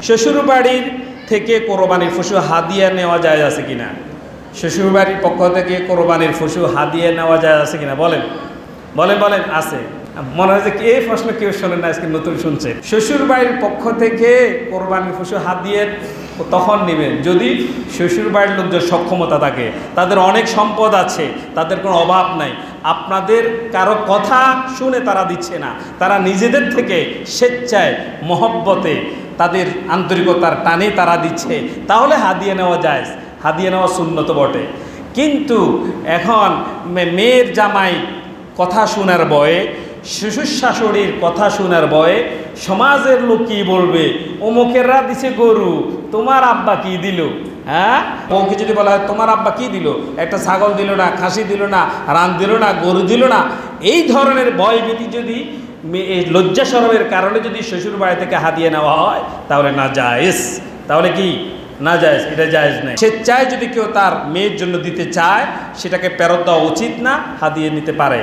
শ্বশুরবাড়ির থেকে কোরবানির পশু হাদিয়া নেওয়া যায় আছে কিনা? শ্বশুরবাড়ির পক্ষ থেকে কোরবানির পশু হাদিয়া নেওয়া যায় আছে কিনা? বলেন বলেন বলেন। আছে। মনে হয় যে এই প্রশ্ন কেউ শোনেন না, আজকে নতুন শুনছে। শ্বশুরবাড়ির পক্ষ থেকে কোরবানির পশু হাদিয়া তখন নেবেন যদি শ্বশুরবাড়ির লোকদের সক্ষমতা থাকে, তাদের অনেক সম্পদ আছে, তাদের কোনো অভাব নাই, আপনাদের কারো কথা শুনে তারা দিচ্ছে না, তারা নিজেদের থেকে স্বেচ্ছায় মহব্বতে তাদের আন্তরিকতার টানে তারা দিচ্ছে, তাহলে হাদিয়া নেওয়া যায়, হাদিয়া নেওয়া সুন্নত বটে। কিন্তু এখন মেয়ের জামাই কথা শোনার ভয়ে, শ্বশুর শাশুড়ির কথা শোনার ভয়ে সমাজের লোক কী বলবে, অমুকেরা দিছে গরু, তোমার আব্বা কি দিল? হ্যাঁ, বউকে যদি বলা হয় তোমার আব্বা কি দিল, একটা ছাগল দিল না, খাসি দিল না, রান দিল না, গরু দিল না, এই ধরনের ভয়ভীতি যদি লজ্জা শরমের কারণে যদি শ্বশুর বাড়ি থেকে হাদিয়া নেওয়া হয় তাহলে না জায়েজ। তাহলে কি না জায়েজ? এটা জায়েজ নাই। স্বেচ্ছায় যদি কেউ তার মেয়ের জন্য দিতে চায় সেটাকে ফেরত দেওয়া উচিত না, হাদিয়া নিতে পারে।